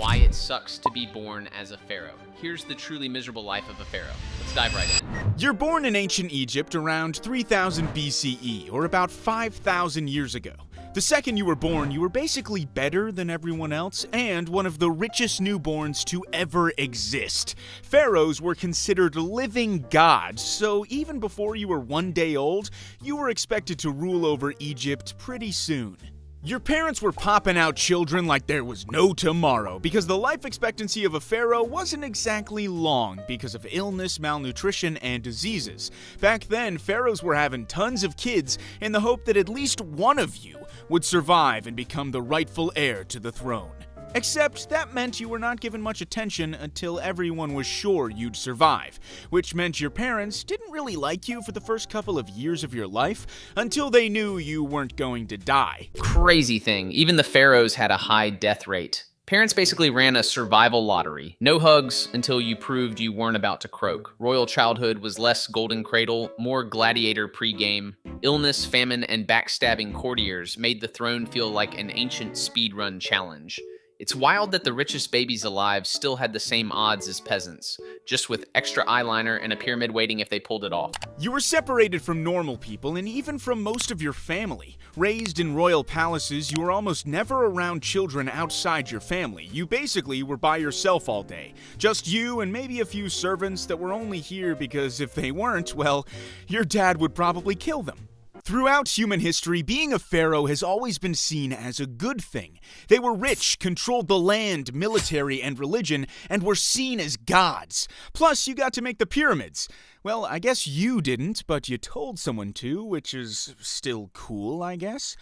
why it sucks to be born as a pharaoh. Here's the truly miserable life of a pharaoh. Let's dive right in. You're born in ancient Egypt around 3000 BCE, or about 5,000 years ago. The second you were born, you were basically better than everyone else and one of the richest newborns to ever exist. Pharaohs were considered living gods, so even before you were 1 day old, you were expected to rule over Egypt pretty soon. Your parents were popping out children like there was no tomorrow because the life expectancy of a pharaoh wasn't exactly long because of illness, malnutrition, and diseases. Back then, pharaohs were having tons of kids in the hope that at least one of you would survive and become the rightful heir to the throne. Except that meant you were not given much attention until everyone was sure you'd survive, which meant your parents didn't really like you for the first couple of years of your life until they knew you weren't going to die. Crazy thing, even the pharaohs had a high death rate. Parents basically ran a survival lottery. No hugs until you proved you weren't about to croak. Royal childhood was less golden cradle, more gladiator pregame. Illness, famine, and backstabbing courtiers made the throne feel like an ancient speedrun challenge. It's wild that the richest babies alive still had the same odds as peasants, just with extra eyeliner and a pyramid waiting if they pulled it off. You were separated from normal people and even from most of your family. Raised in royal palaces, you were almost never around children outside your family. You basically were by yourself all day. Just you and maybe a few servants that were only here because if they weren't, well, your dad would probably kill them. Throughout human history, being a pharaoh has always been seen as a good thing. They were rich, controlled the land, military, and religion, and were seen as gods. Plus, you got to make the pyramids. Well, I guess you didn't, but you told someone to, which is still cool, I guess.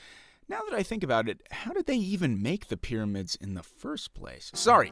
Now that I think about it, how did they even make the pyramids in the first place? Sorry,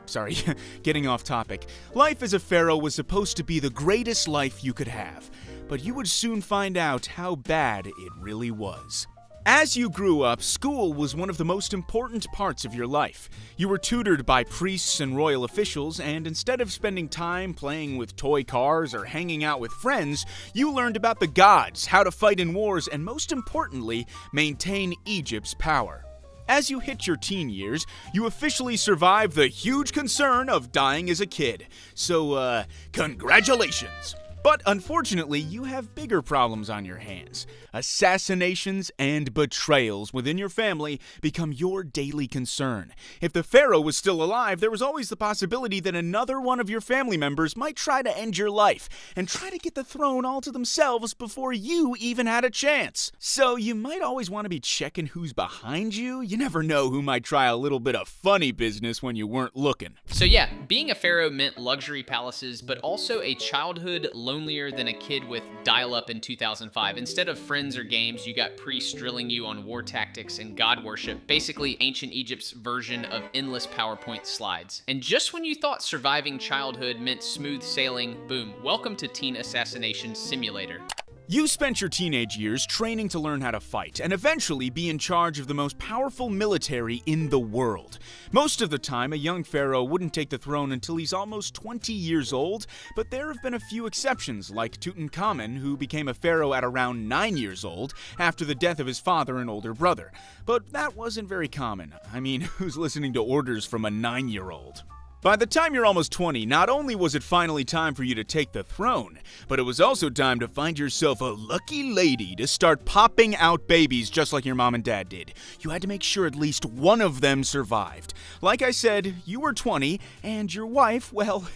getting off topic. Life as a pharaoh was supposed to be the greatest life you could have, but you would soon find out how bad it really was. As you grew up, school was one of the most important parts of your life. You were tutored by priests and royal officials, and instead of spending time playing with toy cars or hanging out with friends, you learned about the gods, how to fight in wars, and most importantly, maintain Egypt's power. As you hit your teen years, you officially survived the huge concern of dying as a kid. So, congratulations! But unfortunately, you have bigger problems on your hands. Assassinations and betrayals within your family become your daily concern. If the pharaoh was still alive, there was always the possibility that another one of your family members might try to end your life and try to get the throne all to themselves before you even had a chance. So you might always want to be checking who's behind you. You never know who might try a little bit of funny business when you weren't looking. So yeah, being a pharaoh meant luxury palaces, but also a childhood lonelier than a kid with dial-up in 2005. Instead of friends or games, you got priests drilling you on war tactics and god worship, basically ancient Egypt's version of endless PowerPoint slides. And just when you thought surviving childhood meant smooth sailing, boom, welcome to Teen Assassination Simulator. You spent your teenage years training to learn how to fight and eventually be in charge of the most powerful military in the world. Most of the time, a young pharaoh wouldn't take the throne until he's almost 20 years old, but there have been a few exceptions, like Tutankhamun, who became a pharaoh at around 9 years old after the death of his father and older brother. But that wasn't very common. I mean, who's listening to orders from a 9-year-old? By the time you're almost 20, not only was it finally time for you to take the throne, but it was also time to find yourself a lucky lady to start popping out babies just like your mom and dad did. You had to make sure at least one of them survived. Like I said, you were 20, and your wife, well,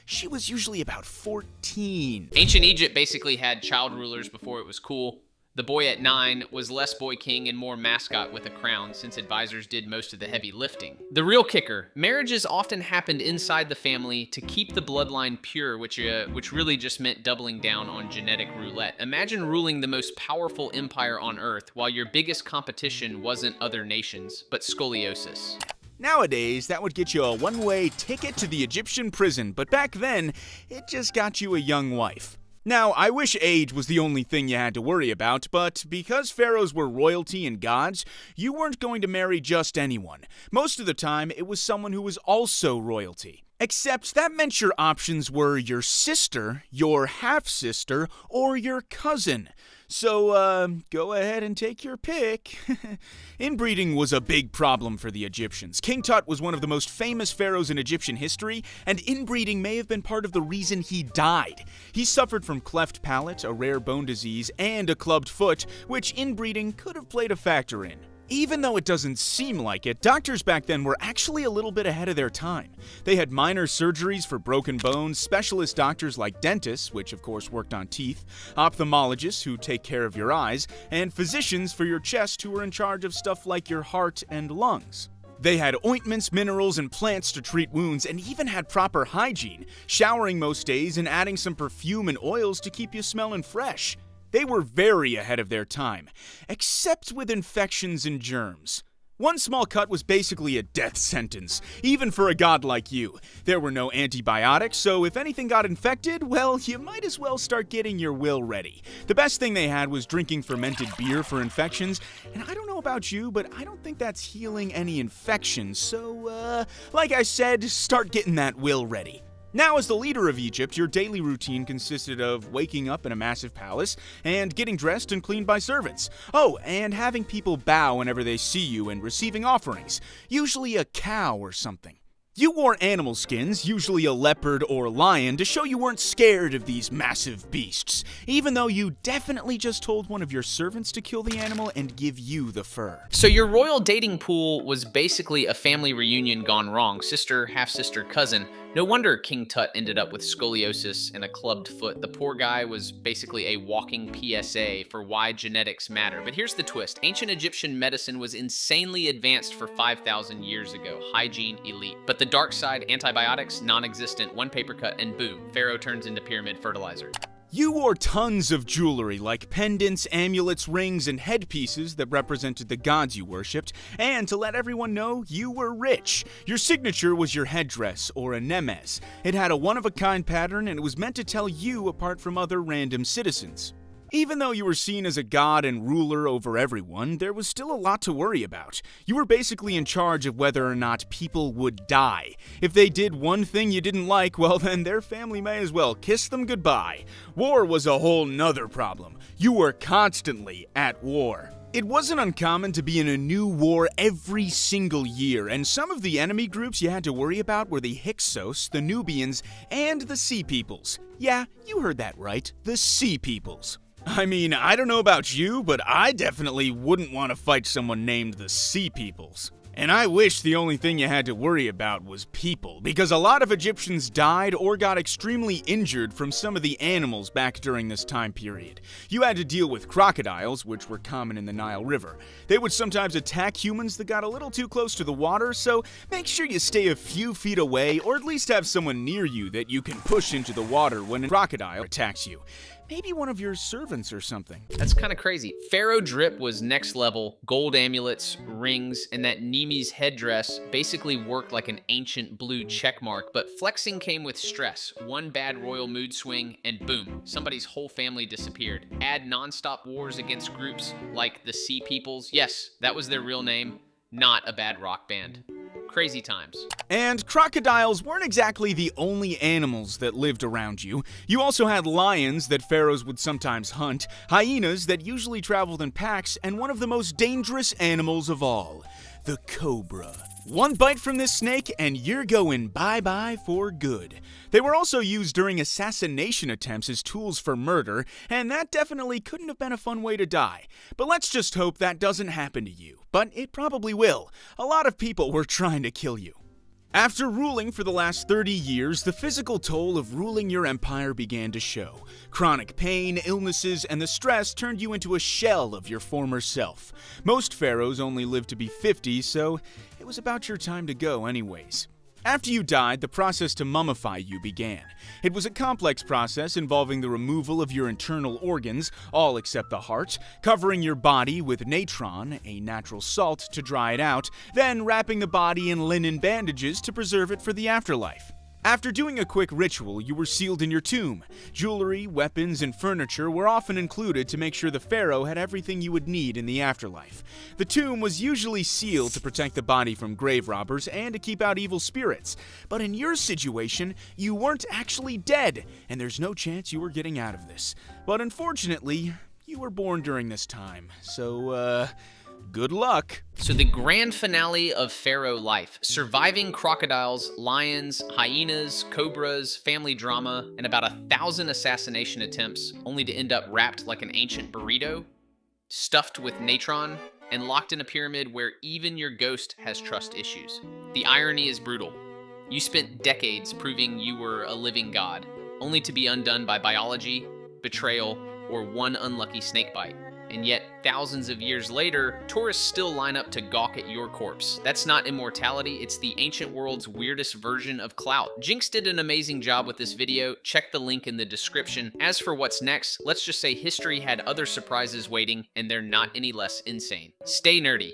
she was usually about 14. Ancient Egypt basically had child rulers before it was cool. The boy at 9 was less boy king and more mascot with a crown, since advisors did most of the heavy lifting. The real kicker, marriages often happened inside the family to keep the bloodline pure, which really just meant doubling down on genetic roulette. Imagine ruling the most powerful empire on earth while your biggest competition wasn't other nations, but scoliosis. Nowadays, that would get you a one-way ticket to the Egyptian prison, but back then, it just got you a young wife. Now, I wish age was the only thing you had to worry about, but because pharaohs were royalty and gods, you weren't going to marry just anyone. Most of the time, it was someone who was also royalty. Except that meant your options were your sister, your half-sister, or your cousin. So, go ahead and take your pick. Inbreeding was a big problem for the Egyptians. King Tut was one of the most famous pharaohs in Egyptian history, and inbreeding may have been part of the reason he died. He suffered from cleft palate, a rare bone disease, and a clubbed foot, which inbreeding could have played a factor in. Even though it doesn't seem like it, doctors back then were actually a little bit ahead of their time. They had minor surgeries for broken bones, specialist doctors like dentists, which of course worked on teeth, ophthalmologists who take care of your eyes, and physicians for your chest who were in charge of stuff like your heart and lungs. They had ointments, minerals, and plants to treat wounds, and even had proper hygiene, showering most days and adding some perfume and oils to keep you smelling fresh. They were very ahead of their time, except with infections and germs. One small cut was basically a death sentence, even for a god like you. There were no antibiotics, so if anything got infected, well, you might as well start getting your will ready. The best thing they had was drinking fermented beer for infections, and I don't know about you, but I don't think that's healing any infections, so, like I said, start getting that will ready. Now, as the leader of Egypt, your daily routine consisted of waking up in a massive palace and getting dressed and cleaned by servants. Oh, and having people bow whenever they see you and receiving offerings, usually a cow or something. You wore animal skins, usually a leopard or lion, to show you weren't scared of these massive beasts, even though you definitely just told one of your servants to kill the animal and give you the fur. So your royal dating pool was basically a family reunion gone wrong. Sister, half-sister, cousin. No wonder King Tut ended up with scoliosis and a clubbed foot. The poor guy was basically a walking PSA for why genetics matter. But here's the twist. Ancient Egyptian medicine was insanely advanced for 5,000 years ago. Hygiene, elite. But the dark side, antibiotics, non-existent. One paper cut and boom, Pharaoh turns into pyramid fertilizer. You wore tons of jewelry like pendants, amulets, rings, and headpieces that represented the gods you worshipped, and to let everyone know, you were rich. Your signature was your headdress, or a nemes. It had a one-of-a-kind pattern, and it was meant to tell you apart from other random citizens. Even though you were seen as a god and ruler over everyone, there was still a lot to worry about. You were basically in charge of whether or not people would die. If they did one thing you didn't like, well then their family may as well kiss them goodbye. War was a whole nother problem. You were constantly at war. It wasn't uncommon to be in a new war every single year, and some of the enemy groups you had to worry about were the Hyksos, the Nubians, and the Sea Peoples. Yeah, you heard that right, the Sea Peoples. I mean, I don't know about you, but I definitely wouldn't want to fight someone named the Sea Peoples. And I wish the only thing you had to worry about was people, because a lot of Egyptians died or got extremely injured from some of the animals back during this time period. You had to deal with crocodiles, which were common in the Nile River. They would sometimes attack humans that got a little too close to the water, so make sure you stay a few feet away, or at least have someone near you that you can push into the water when a crocodile attacks you. Maybe one of your servants or something. That's kind of crazy. Pharaoh drip was next level. Gold amulets, rings, and that Nemes headdress basically worked like an ancient blue checkmark, but flexing came with stress. One bad royal mood swing, and boom, somebody's whole family disappeared. Add non-stop wars against groups like the Sea Peoples. Yes, that was their real name. Not a bad rock band. Crazy times. And crocodiles weren't exactly the only animals that lived around you. You also had lions that pharaohs would sometimes hunt, hyenas that usually traveled in packs, and one of the most dangerous animals of all, the cobra. One bite from this snake and you're going bye-bye for good. They were also used during assassination attempts as tools for murder, and that definitely couldn't have been a fun way to die. But let's just hope that doesn't happen to you. But it probably will. A lot of people were trying to kill you. After ruling for the last 30 years, the physical toll of ruling your empire began to show. Chronic pain, illnesses, and the stress turned you into a shell of your former self. Most pharaohs only lived to be 50, so it was about your time to go anyways. After you died, the process to mummify you began. It was a complex process involving the removal of your internal organs, all except the heart, covering your body with natron, a natural salt, to dry it out, then wrapping the body in linen bandages to preserve it for the afterlife. After doing a quick ritual, you were sealed in your tomb. Jewelry, weapons, and furniture were often included to make sure the pharaoh had everything you would need in the afterlife. The tomb was usually sealed to protect the body from grave robbers and to keep out evil spirits. But in your situation, you weren't actually dead, and there's no chance you were getting out of this. But unfortunately, you were born during this time, so, good luck. So the grand finale of Pharaoh life, surviving crocodiles, lions, hyenas, cobras, family drama, and about 1,000 assassination attempts, only to end up wrapped like an ancient burrito, stuffed with natron, and locked in a pyramid where even your ghost has trust issues. The irony is brutal. You spent decades proving you were a living god, only to be undone by biology, betrayal, or one unlucky snakebite. And yet, thousands of years later, tourists still line up to gawk at your corpse. That's not immortality, it's the ancient world's weirdest version of clout. Jinx did an amazing job with this video. Check the link in the description. As for what's next, let's just say history had other surprises waiting, and they're not any less insane. Stay nerdy.